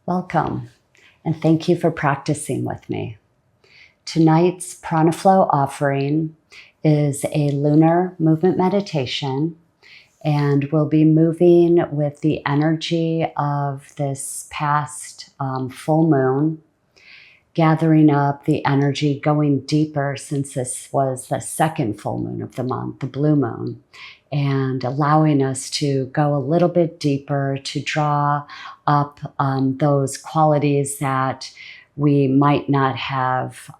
Welcome, and thank you for practicing with me. Tonight's Prana Flow offering is a lunar movement meditation, and we'll be moving with the energy of this past full moon, gathering up the energy, going deeper since this was the second full moon of the month, the blue moon, and allowing us to go a little bit deeper to draw up those qualities that we might not have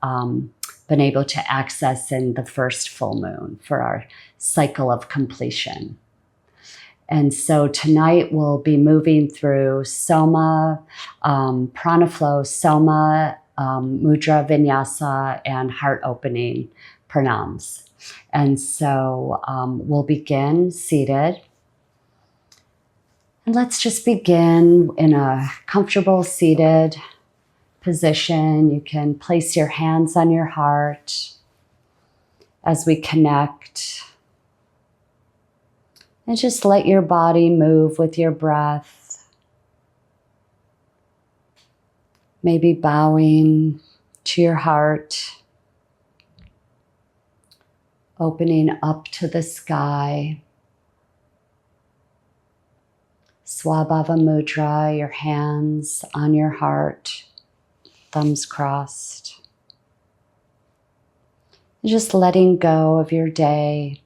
been able to access in the first full moon for our cycle of completion. And so tonight we'll be moving through Soma, Prana Flow, Soma, Mudra Vinyasa, and heart opening pranams. And so we'll begin seated. And let's just begin in a comfortable seated position. You can place your hands on your heart as we connect. And just let your body move with your breath. Maybe bowing to your heart, opening up to the sky. Swabhava Mudra, your hands on your heart, thumbs crossed. Just letting go of your day,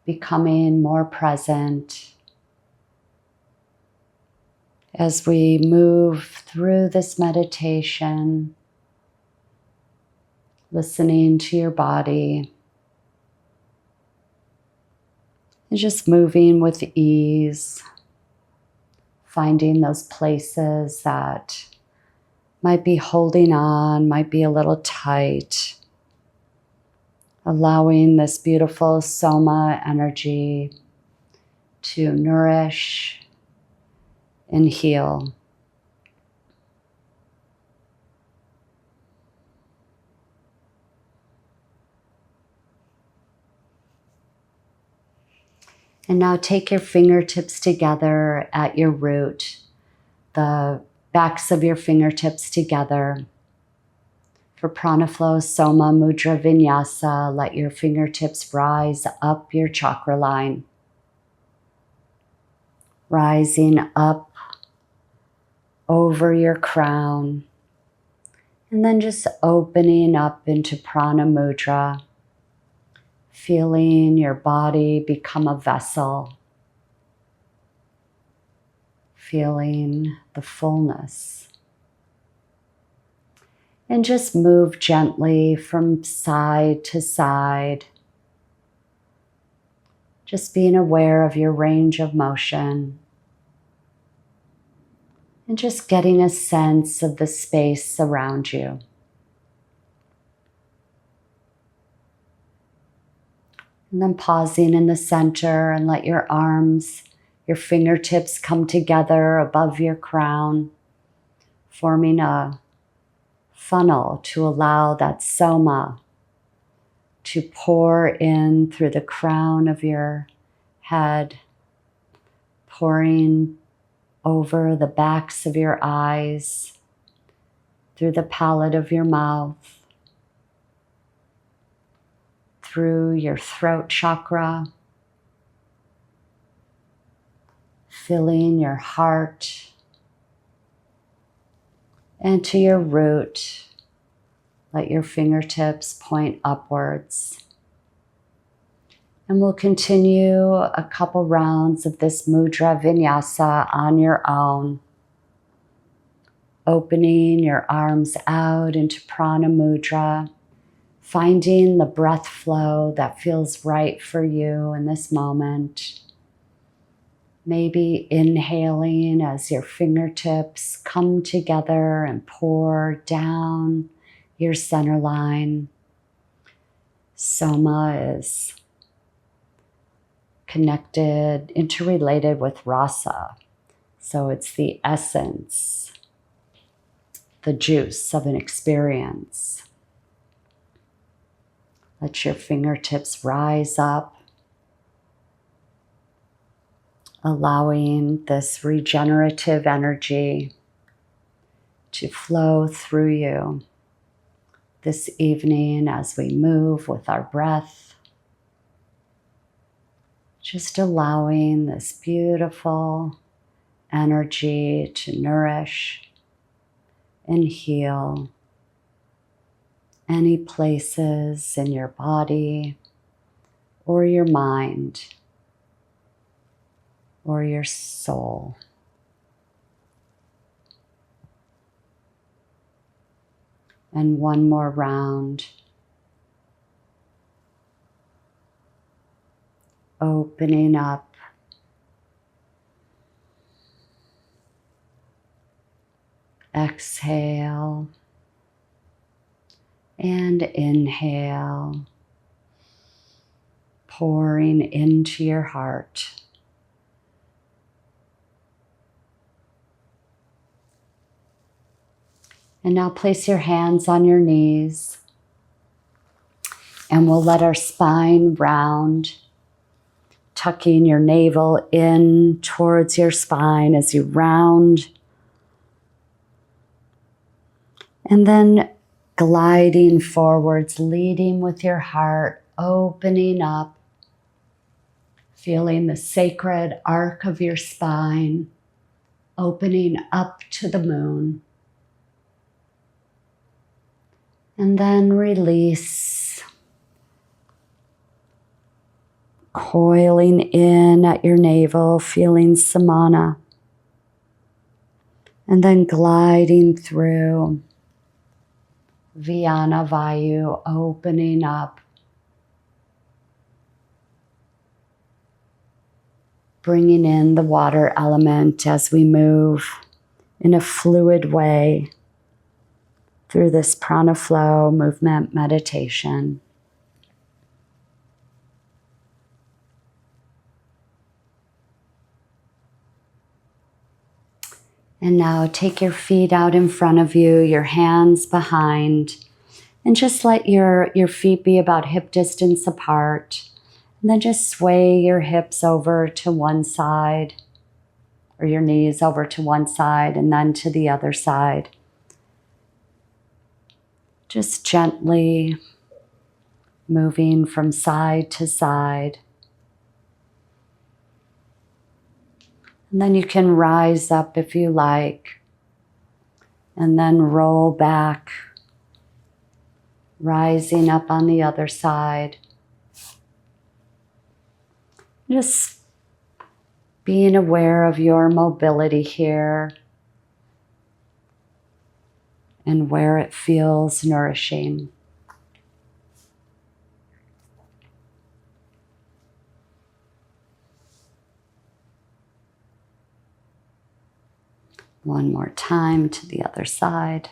becoming more present as we move through this meditation, listening to your body, and just moving with ease, finding those places that might be holding on, might be a little tight, allowing this beautiful Soma energy to nourish and heal. And now take your fingertips together at your root, the backs of your fingertips together. For Prana Flow, Soma, Mudra Vinyasa, let your fingertips rise up your chakra line, rising up over your crown, and then just opening up into Prana Mudra, feeling your body become a vessel, feeling the fullness. And just move gently from side to side, just being aware of your range of motion, and just getting a sense of the space around you. And then pausing in the center and let your arms, your fingertips come together above your crown, forming a funnel to allow that Soma to pour in through the crown of your head, pouring over the backs of your eyes, through the palate of your mouth, through your throat chakra, filling your heart, and to your root. Let your fingertips point upwards. And we'll continue a couple rounds of this Mudra Vinyasa on your own, opening your arms out into Prana Mudra, finding the breath flow that feels right for you in this moment. Maybe inhaling as your fingertips come together and pour down your center line. Soma is connected, interrelated with rasa. So it's the essence, the juice of an experience. Let your fingertips rise up allowing this regenerative energy to flow through you this evening as we move with our breath. Just allowing this beautiful energy to nourish and heal any places in your body or your mind or your soul. And one more round. Opening up. Exhale. And inhale. Pouring into your heart. And now place your hands on your knees, and we'll let our spine round, tucking your navel in towards your spine as you round, and then gliding forwards, leading with your heart, opening up, feeling the sacred arc of your spine, opening up to the moon. And then release, coiling in at your navel, feeling samana. And then gliding through Vyana Vayu, opening up. Bringing in the water element as we move in a fluid way through this prana flow movement meditation. And now take your feet out in front of you, your hands behind, and just let your feet be about hip distance apart. And then just sway your hips over to one side, or your knees over to one side and then to the other side. Just gently moving from side to side. And then you can rise up if you like, and then roll back, rising up on the other side. Just being aware of your mobility here and where it feels nourishing. One more time to the other side.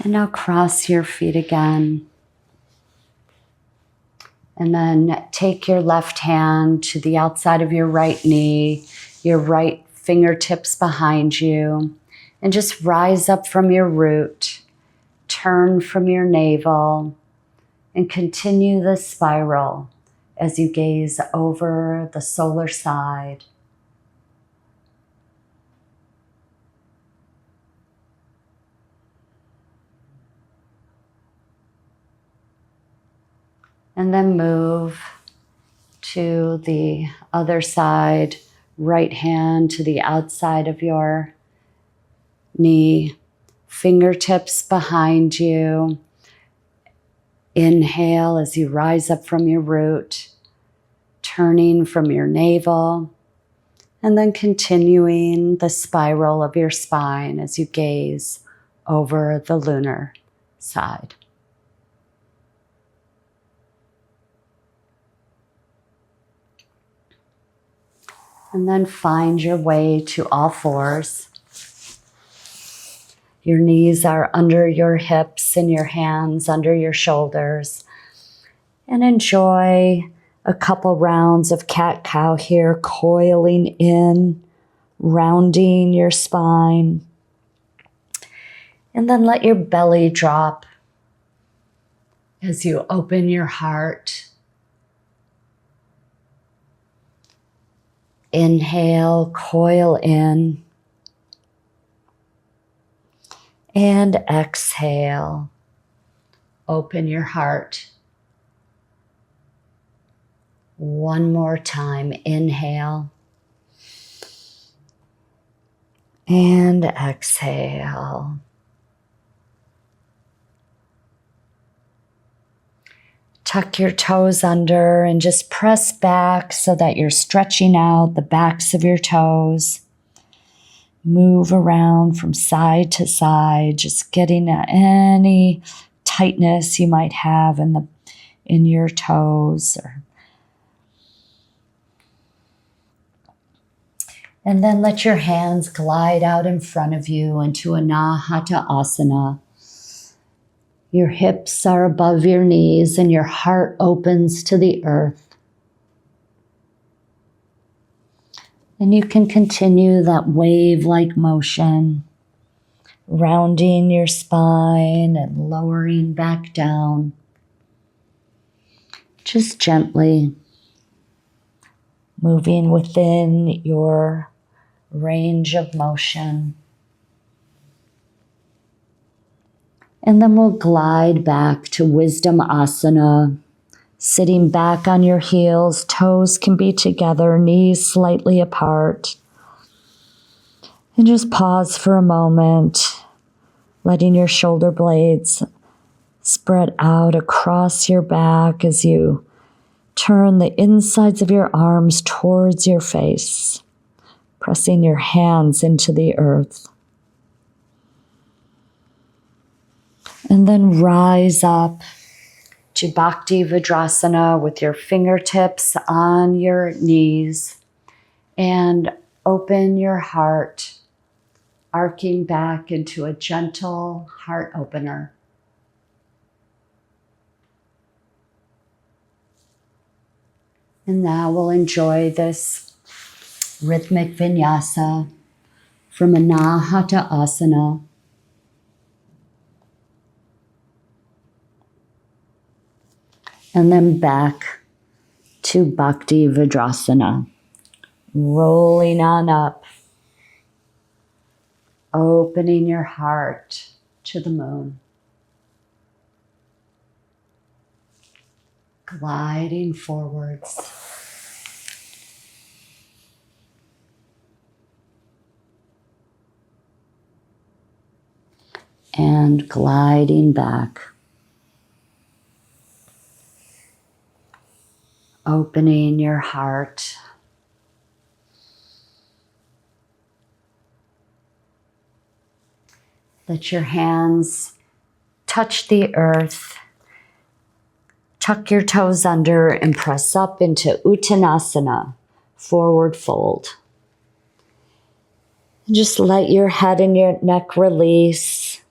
And now cross your feet again. And then take your left hand to the outside of your right knee, your right fingertips behind you, and just rise up from your root, turn from your navel, and continue the spiral as you gaze over the solar side. And then move to the other side, right hand to the outside of your knee, fingertips behind you. Inhale as you rise up from your root, turning from your navel, and then continuing the spiral of your spine as you gaze over the lunar side. And then find your way to all fours. Your knees are under your hips and your hands under your shoulders. And enjoy a couple rounds of cat-cow here, coiling in, rounding your spine. And then let your belly drop As you open your heart, inhale, coil in, and exhale, open your heart. One more time, inhale, and exhale. Tuck your toes under and just press back so that you're stretching out the backs of your toes. Move around from side to side, just getting any tightness you might have in your toes. And then let your hands glide out in front of you into Anahata Asana. Your hips are above your knees and your heart opens to the earth. And you can continue that wave-like motion, rounding your spine and lowering back down. Just gently moving within your range of motion. And then we'll glide back to Wisdom Asana, sitting back on your heels. Toes can be together, knees slightly apart. And just pause for a moment, letting your shoulder blades spread out across your back as you turn the insides of your arms towards your face, pressing your hands into the earth. And then rise up to Bhakti Vajrasana with your fingertips on your knees and open your heart, arcing back into a gentle heart opener. And now we'll enjoy this rhythmic vinyasa from Anahata Asana. And then back to Bhakti Vajrasana. Rolling on up. Opening your heart to the moon. Gliding forwards. And gliding back. Opening your heart. Let your hands touch the earth. Tuck your toes under and press up into Uttanasana, forward fold. And just let your head and your neck release.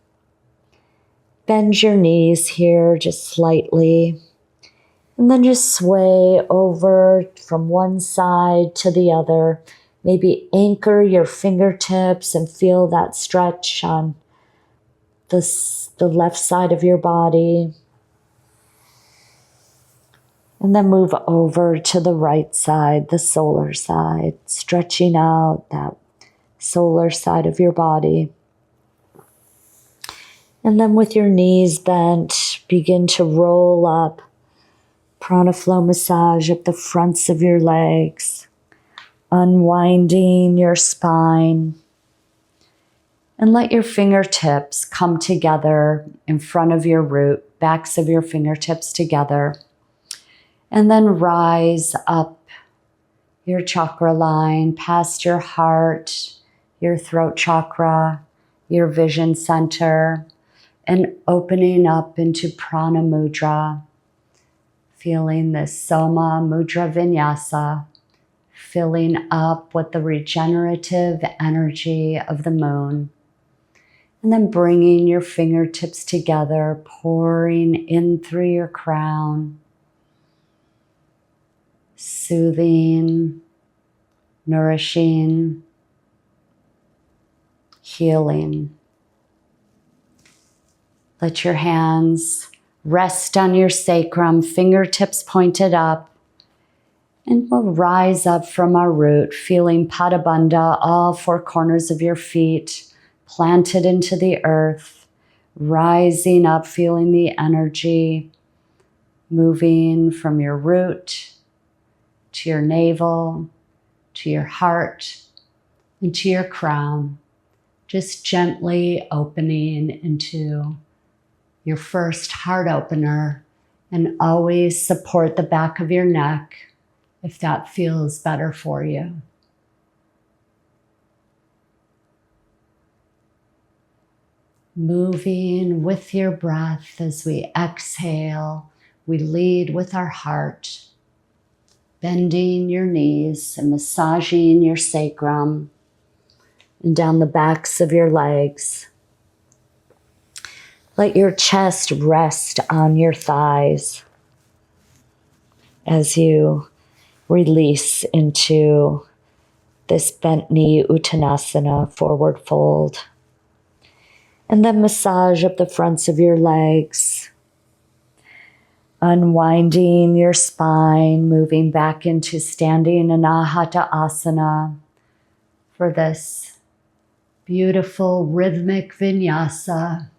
Bend your knees here just slightly. And then just sway over from one side to the other. Maybe anchor your fingertips and feel that stretch on the left side of your body. And then move over to the right side, the solar side, stretching out that solar side of your body. And then with your knees bent, begin to roll up. Prana flow massage up the fronts of your legs, unwinding your spine. And let your fingertips come together in front of your root, backs of your fingertips together. And then rise up your chakra line, past your heart, your throat chakra, your vision center, and opening up into Prana Mudra. Feeling this Soma Mudra Vinyasa, filling up with the regenerative energy of the moon. And then bringing your fingertips together, pouring in through your crown. Soothing, nourishing, healing. Let your hands Rest on your sacrum, fingertips pointed up. And we'll rise up from our root, feeling Padabandha, all four corners of your feet planted into the earth, rising up, feeling the energy moving from your root to your navel, to your heart, and to your crown, just gently opening into your first heart opener, and always support the back of your neck if that feels better for you. Moving with your breath as we exhale, we lead with our heart, bending your knees and massaging your sacrum and down the backs of your legs. Let your chest rest on your thighs as you release into this bent knee Uttanasana, forward fold. And then massage up the fronts of your legs, unwinding your spine, moving back into standing Anahata Asana for this beautiful rhythmic vinyasa.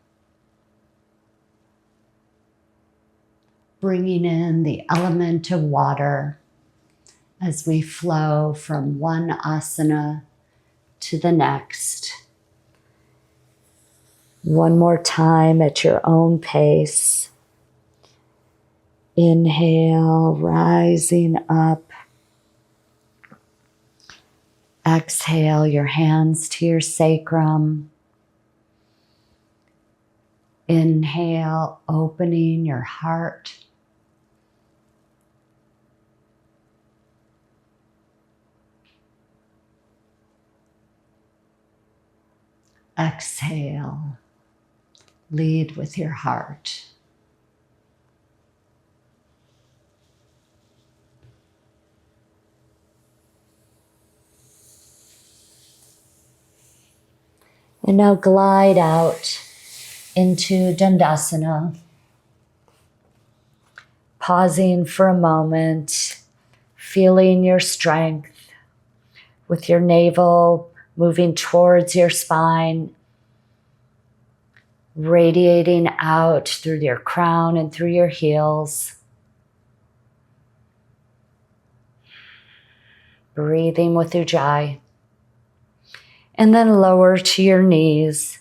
Bringing in the element of water as we flow from one asana to the next. One more time at your own pace. Inhale, rising up. Exhale, your hands to your sacrum. Inhale, opening your heart. Exhale, lead with your heart. And now glide out into Dandasana, pausing for a moment, feeling your strength with your navel moving towards your spine, radiating out through your crown and through your heels. Breathing with Ujjayi. And then lower to your knees,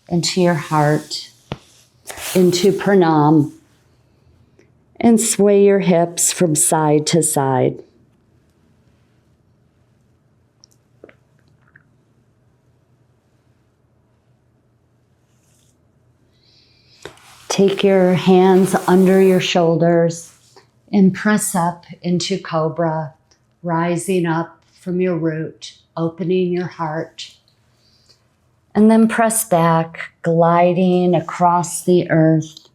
into your heart, into Pranam. And sway your hips from side to side. Take your hands under your shoulders and press up into Cobra, rising up from your root, opening your heart. And then press back, gliding across the earth,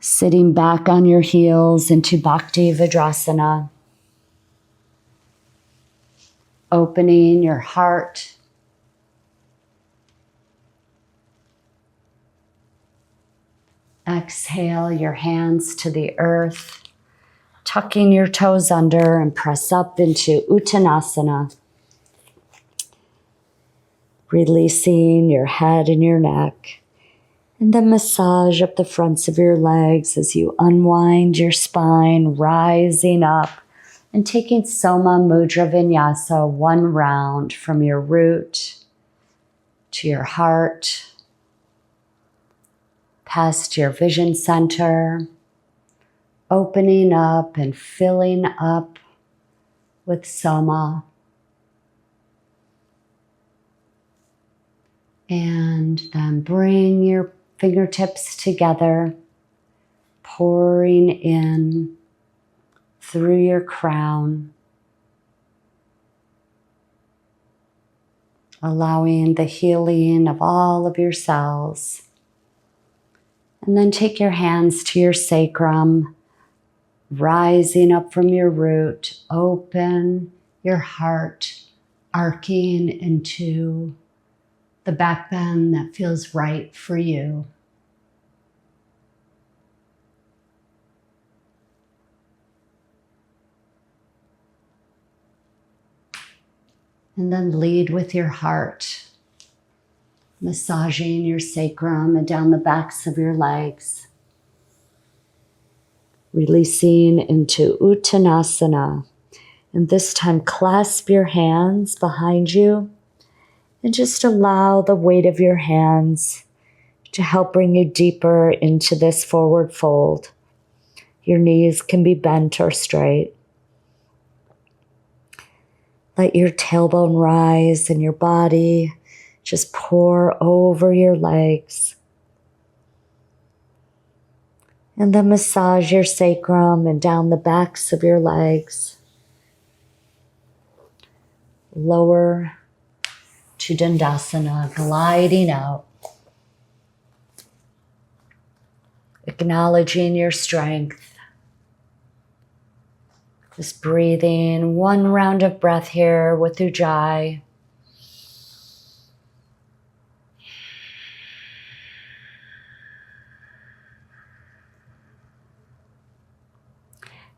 sitting back on your heels into Bhakti Vajrasana, opening your heart. Exhale your hands to the earth, tucking your toes under and press up into Uttanasana. Releasing your head and your neck. And then massage up the fronts of your legs as you unwind your spine, rising up and taking Soma Mudra Vinyasa one round from your root to your heart, past your vision center, opening up and filling up with Soma. And then bring your fingertips together, pouring in through your crown, allowing the healing of all of your cells. And then take your hands to your sacrum, rising up from your root, open your heart, arcing into the back bend that feels right for you. And then lead with your heart, massaging your sacrum and down the backs of your legs. Releasing into Uttanasana. And this time clasp your hands behind you and just allow the weight of your hands to help bring you deeper into this forward fold. Your knees can be bent or straight. Let your tailbone rise and your body just pour over your legs. And then massage your sacrum and down the backs of your legs. Lower to Dandasana, gliding out. Acknowledging your strength. Just breathing one round of breath here with Ujjayi.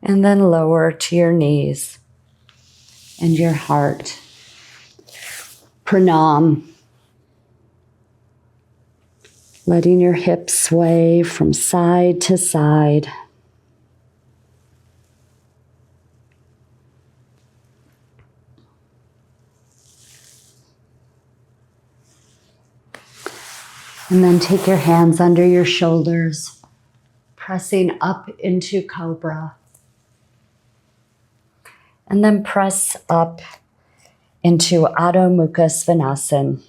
And then lower to your knees and your heart. Pranam. Letting your hips sway from side to side. And then take your hands under your shoulders, pressing up into Cobra. And then press up into Adho Mukha Svanasana.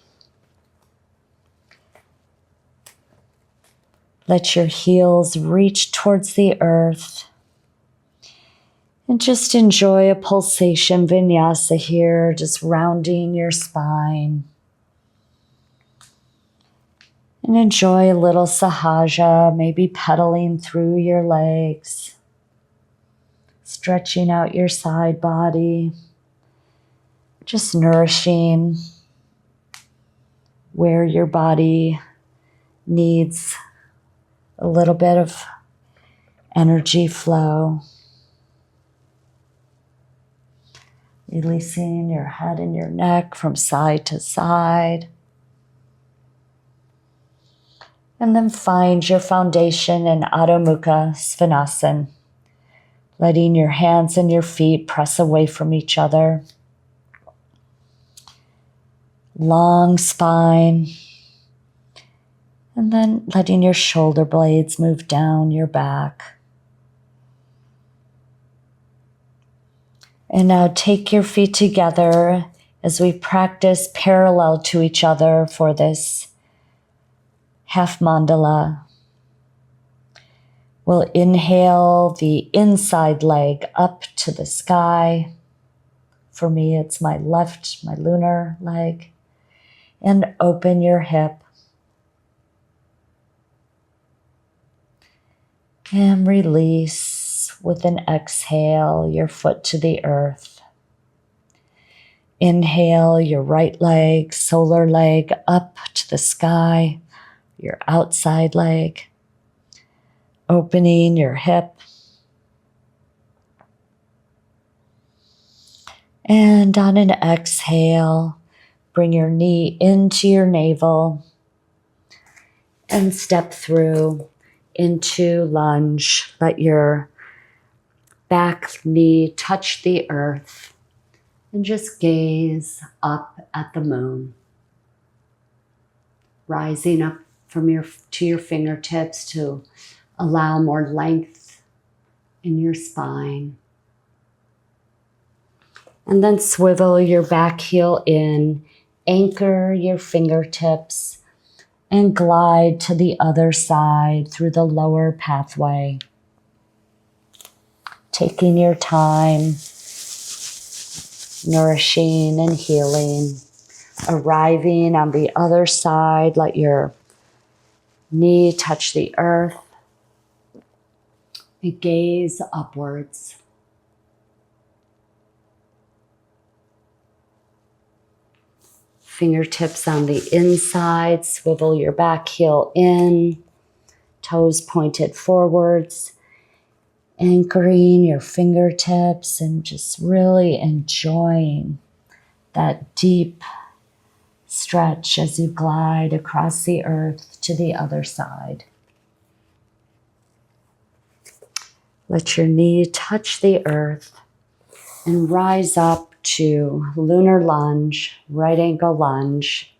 Let your heels reach towards the earth. And just enjoy a pulsation vinyasa here, just rounding your spine. And enjoy a little sahaja, maybe pedaling through your legs. Stretching out your side body. Just nourishing where your body needs a little bit of energy flow. Releasing your head and your neck from side to side. And then find your foundation in Adho Mukha Svanasana. Letting your hands and your feet press away from each other. Long spine. And then letting your shoulder blades move down your back. And now take your feet together as we practice parallel to each other for this half mandala. We'll inhale the inside leg up to the sky. For me, it's my left, my lunar leg. And open your hip. And release with an exhale your foot to the earth. Inhale your right leg, solar leg up to the sky, your outside leg. Opening your hip. And on an exhale, bring your knee into your navel and step through into lunge. Let your back knee touch the earth and just gaze up at the moon. Rising up from to your fingertips to allow more length in your spine. And then swivel your back heel in, anchor your fingertips, and glide to the other side through the lower pathway. Taking your time, nourishing and healing. Arriving on the other side, let your knee touch the earth. And gaze upwards. Fingertips on the inside, swivel your back heel in, toes pointed forwards, anchoring your fingertips and just really enjoying that deep stretch as you glide across the earth to the other side. Let your knee touch the earth and rise up to lunar lunge, right angle lunge.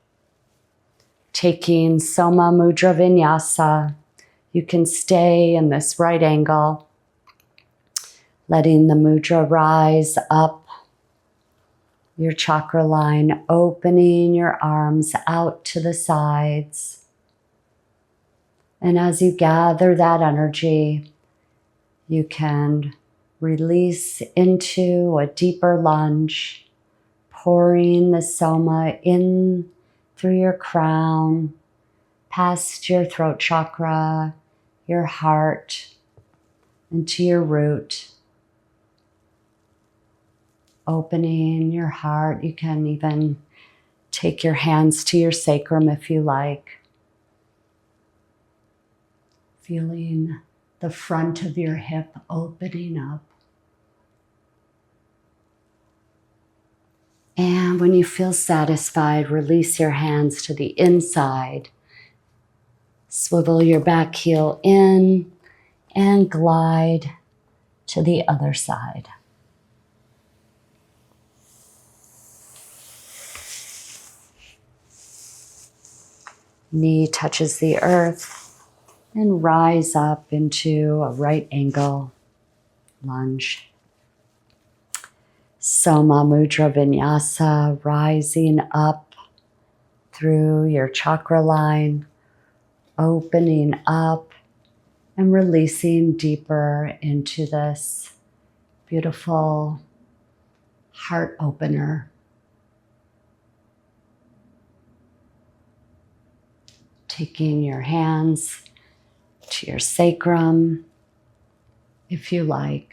Taking Soma Mudra Vinyasa, you can stay in this right angle, letting the mudra rise up your chakra line, opening your arms out to the sides. And as you gather that energy, you can release into a deeper lunge, pouring the Soma in through your crown, past your throat chakra, your heart, into your root. Opening your heart. You can even take your hands to your sacrum if you like. Feeling the front of your hip opening up. And when you feel satisfied, release your hands to the inside. Swivel your back heel in and glide to the other side. Knee touches the earth and rise up into a right angle lunge. Soma Mudra Vinyasa, rising up through your chakra line, opening up and releasing deeper into this beautiful heart opener. Taking your hands to your sacrum, if you like.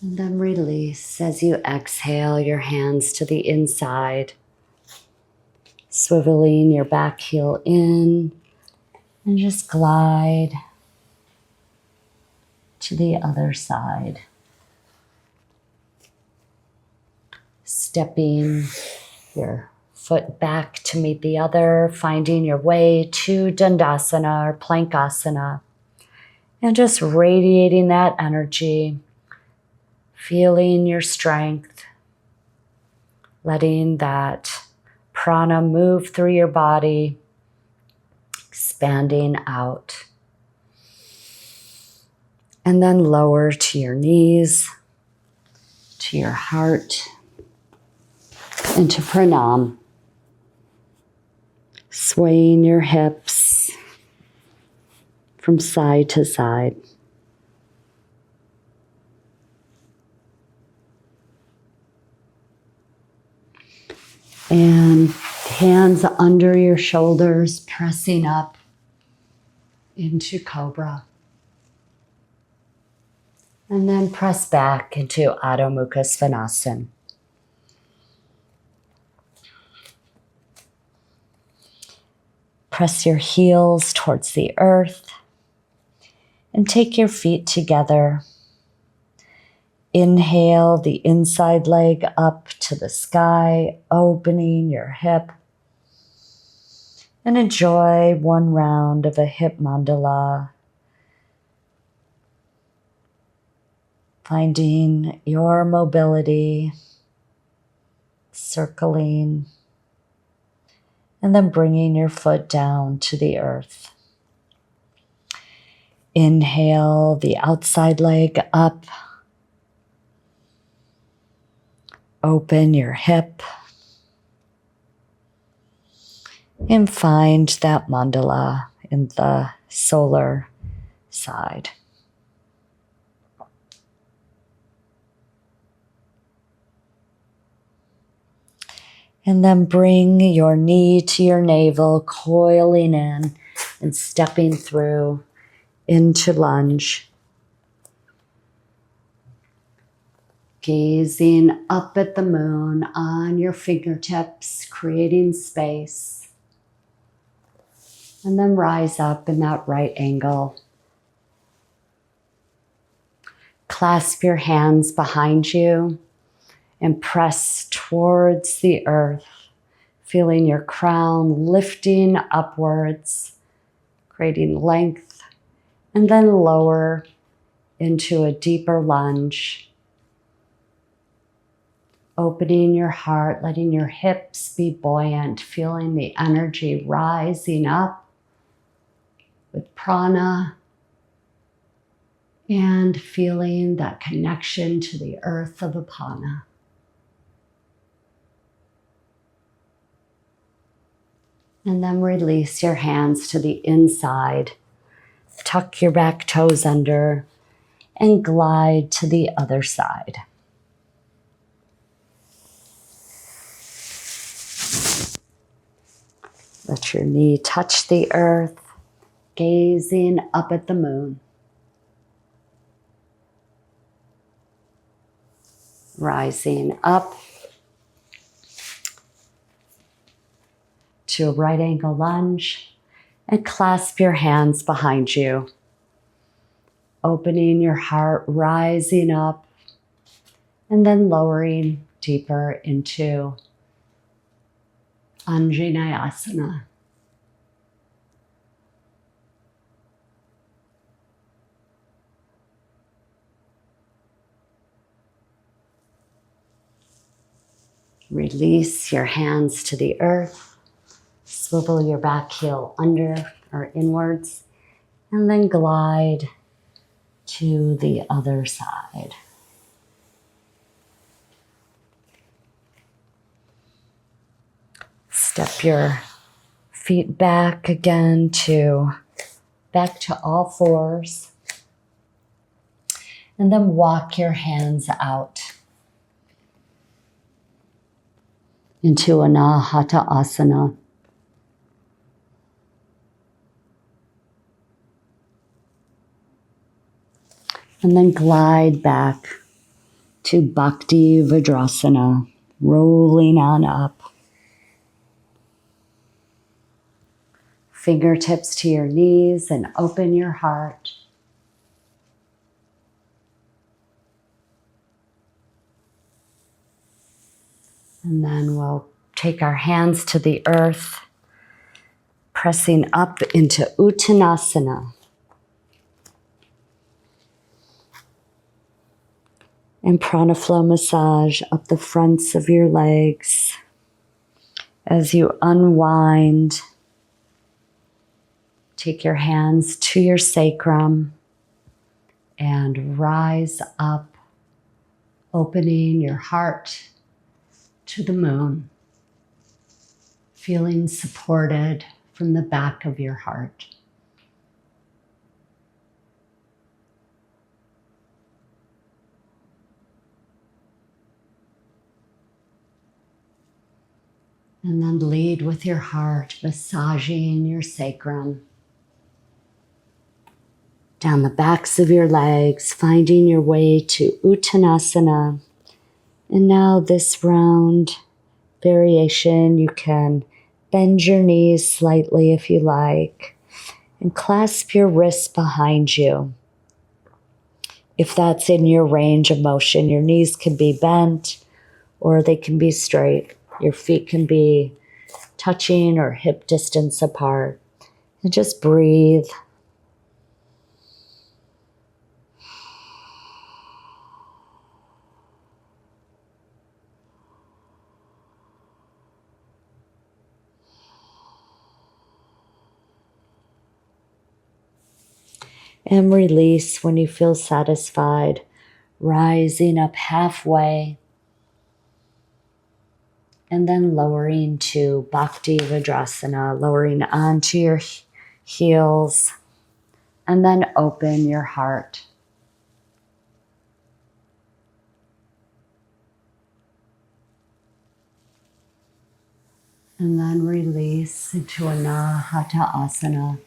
And then release as you exhale your hands to the inside, swiveling your back heel in, and just glide to the other side. Stepping your foot back to meet the other, finding your way to Dandasana or Plankasana, and just radiating that energy, feeling your strength, letting that prana move through your body, expanding out. And then lower to your knees, to your heart, into pranam. Swaying your hips from side to side. And hands under your shoulders, pressing up into cobra. And then press back into Adho Mukha Svanasana. Press your heels towards the earth and take your feet together. Inhale the inside leg up to the sky, opening your hip. And enjoy one round of a hip mandala. Finding your mobility, circling, and then bringing your foot down to the earth. Inhale the outside leg up. Open your hip. And find that mandala in the solar side. And then bring your knee to your navel, coiling in and stepping through into lunge. Gazing up at the moon on your fingertips, creating space. And then rise up in that right angle Clasp your hands behind you and press towards the earth, feeling your crown lifting upwards, creating length, and then lower into a deeper lunge. Opening your heart, letting your hips be buoyant, feeling the energy rising up with prana, and feeling that connection to the earth of Apana. And then release your hands to the inside. Tuck your back toes under and glide to the other side. Let your knee touch the earth, gazing up at the moon. Rising up to a right angle lunge and clasp your hands behind you. Opening your heart, rising up, and then lowering deeper into Anjaneyasana. Release your hands to the earth. Swivel your back heel under or inwards, and then glide to the other side. Step your feet back again back to all fours. And then walk your hands out into Anahata Asana. And then glide back to Bhakti Vajrasana, rolling on up. Fingertips to your knees and open your heart. And then we'll take our hands to the earth, pressing up into Uttanasana. And prana flow massage up the fronts of your legs as you unwind. Take your hands to your sacrum and rise up, opening your heart to the moon, feeling supported from the back of your heart. And then lead with your heart, massaging your sacrum. Down the backs of your legs, finding your way to Uttanasana. And now this round variation, you can bend your knees slightly if you like, and clasp your wrists behind you. If that's in your range of motion, your knees can be bent or they can be straight. Your feet can be touching or hip distance apart. And just breathe. And release when you feel satisfied, rising up halfway and then lowering to Bhakti Vajrasana, lowering onto your heels, and then open your heart. And then release into Anahata Asana.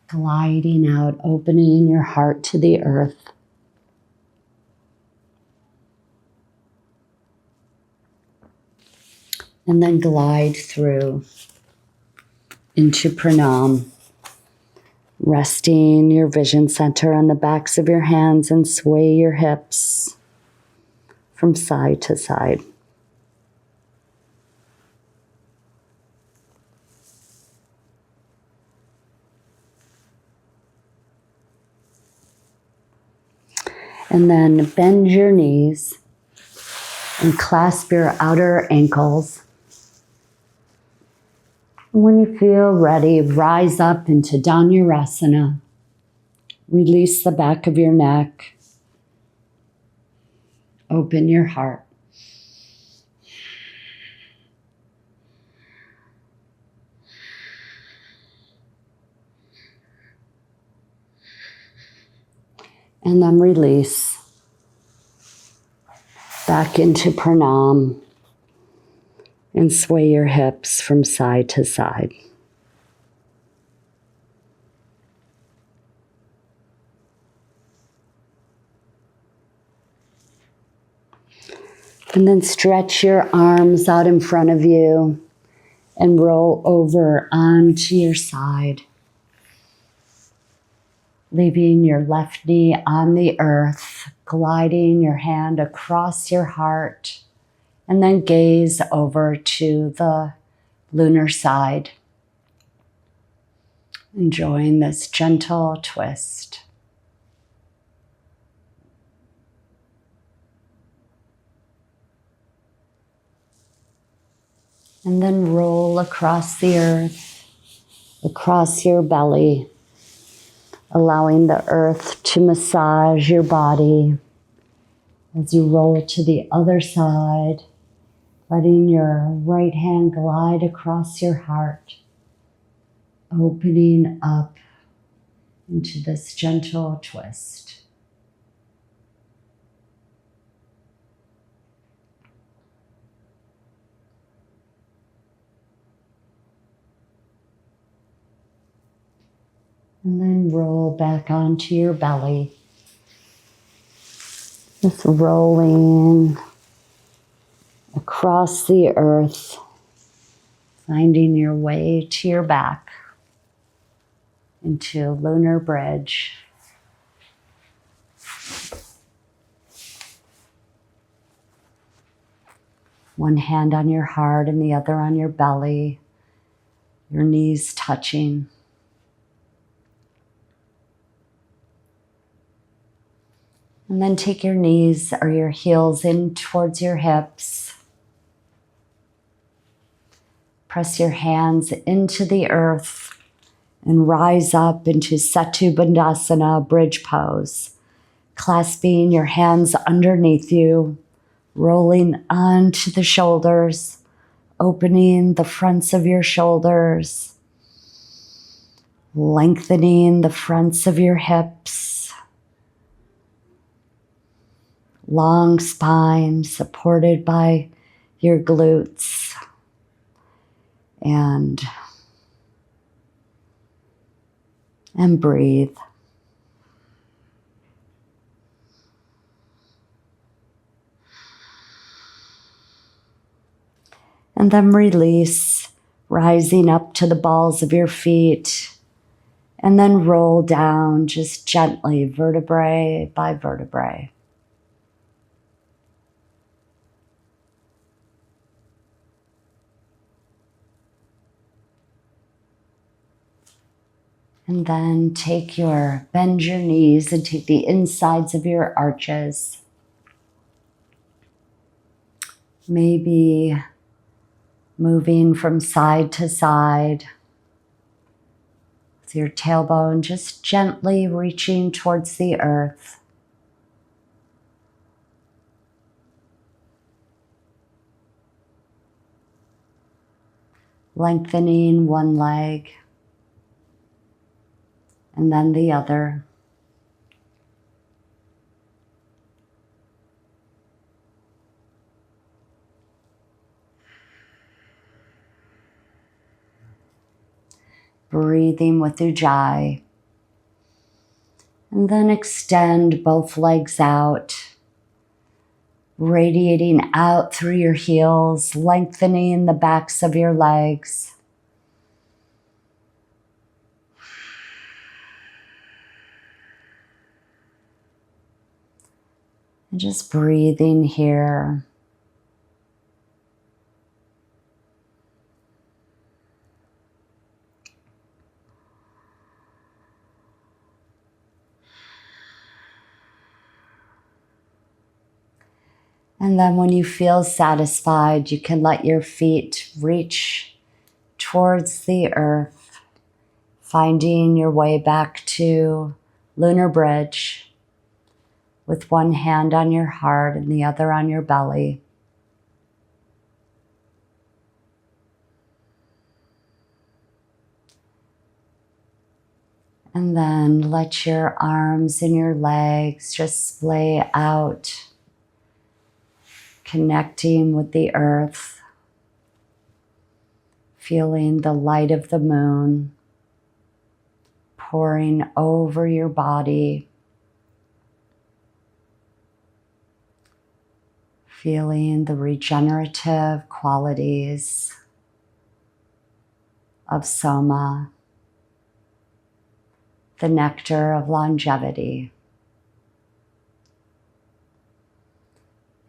Gliding out, opening your heart to the earth. And then glide through into pranam. Resting your vision center on the backs of your hands and sway your hips from side to side. And then bend your knees and clasp your outer ankles. When you feel ready, rise up into Dhanurasana. Release the back of your neck. Open your heart. And then release back into pranam and sway your hips from side to side. And then stretch your arms out in front of you and roll over onto your side, leaving your left knee on the earth, gliding your hand across your heart, and then gaze over to the lunar side, enjoying this gentle twist. And then roll across the earth, across your belly, allowing the earth to massage your body as you roll to the other side, letting your right hand glide across your heart, opening up into this gentle twist. And then roll back onto your belly. Just rolling across the earth, finding your way to your back into lunar bridge. One hand on your heart and the other on your belly, your knees touching. And then take your knees or your heels in towards your hips. Press your hands into the earth and rise up into Setu Bandhasana, bridge pose, clasping your hands underneath you, rolling onto the shoulders, opening the fronts of your shoulders, lengthening the fronts of your hips. Long spine supported by your glutes. And breathe. And then release, rising up to the balls of your feet. And then roll down just gently, vertebrae by vertebrae. And then bend your knees and take the insides of your arches. Maybe moving from side to side with your tailbone just gently reaching towards the earth. Lengthening one leg and then the other. Breathing with Ujjayi. And then extend both legs out, radiating out through your heels, lengthening the backs of your legs. And just breathing here. And then when you feel satisfied, you can let your feet reach towards the earth, finding your way back to Lunar Bridge with one hand on your heart and the other on your belly. And then let your arms and your legs just splay out, connecting with the earth, feeling the light of the moon pouring over your body, feeling the regenerative qualities of Soma, the nectar of longevity.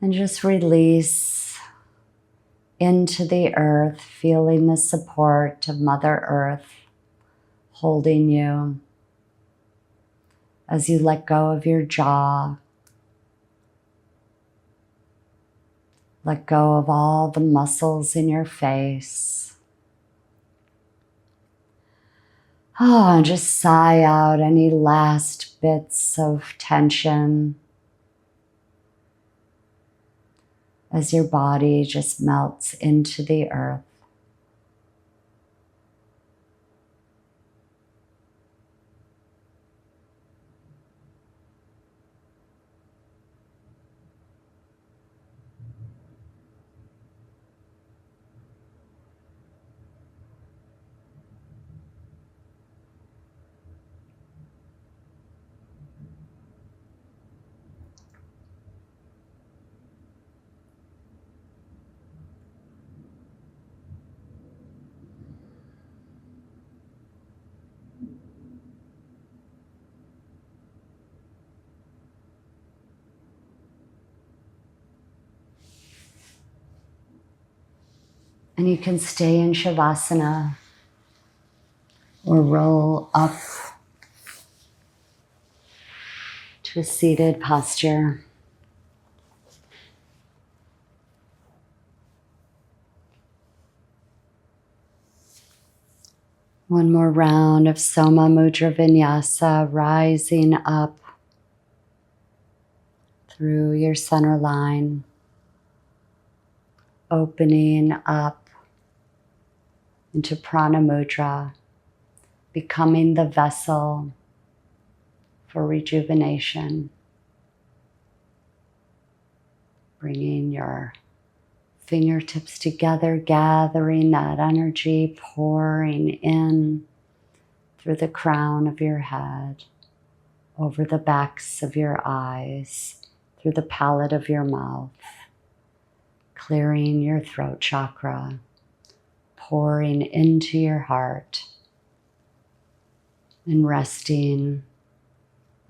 And just release into the earth, feeling the support of Mother Earth holding you as you let go of your jaw, let go of all the muscles in your face. Oh, and just sigh out any last bits of tension as your body just melts into the earth. And you can stay in Shavasana or roll up to a seated posture. One more round of Soma Mudra Vinyasa, rising up through your center line, opening up into Prana Mudra, becoming the vessel for rejuvenation. Bringing your fingertips together, gathering that energy, pouring in through the crown of your head, over the backs of your eyes, through the palate of your mouth, clearing your throat chakra, pouring into your heart, and resting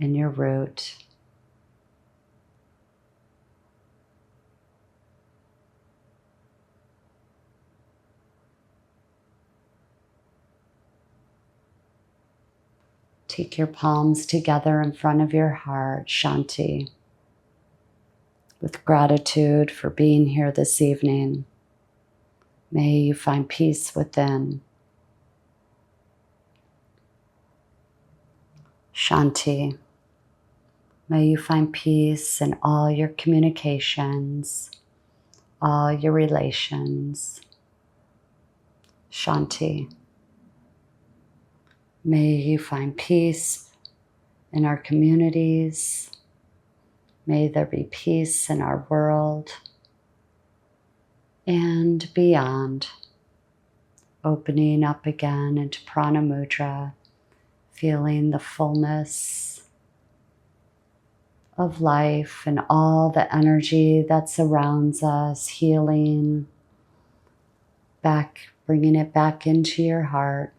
in your root. Take your palms together in front of your heart, Shanti, with gratitude for being here this evening. May you find peace within. Shanti. May you find peace in all your communications, all your relations. Shanti. May you find peace in our communities. May there be peace in our world and beyond. Opening up again into Prana Mudra, feeling the fullness of life and all the energy that surrounds us, healing back, bringing it back into your heart.